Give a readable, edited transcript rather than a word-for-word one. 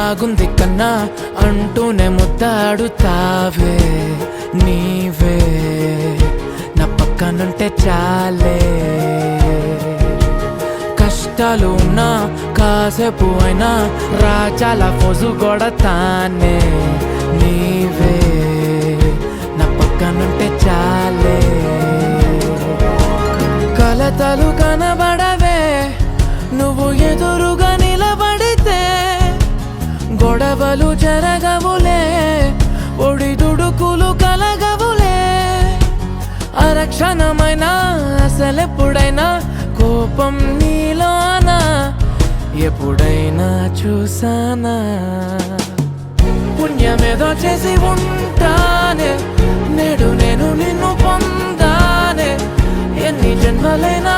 బాగుంది కన్నా అంటూనే ముద్దాడుతావే నీవే నా పక్కనుంటే చాలే కష్టాలు ఉన్నా కాసేపు అయినా రాజాల ఫోజు కొడతానే నీవే నా పక్కనుంటే చాలే కలతలు కనబడవే నువ్వు ఎదురుగా నిలబడితే గొడవలు జరగవులే ఒడిదుడుకులు కలగవులే అరక్షణమైనా అసలెప్పుడైనా కోపం నీలోనా ఎప్పుడైనా చూసానా పుణ్యమేదో చేసి ఉంటానే నేడు నేను నిన్ను పొందానే ఎన్ని జన్మలైనా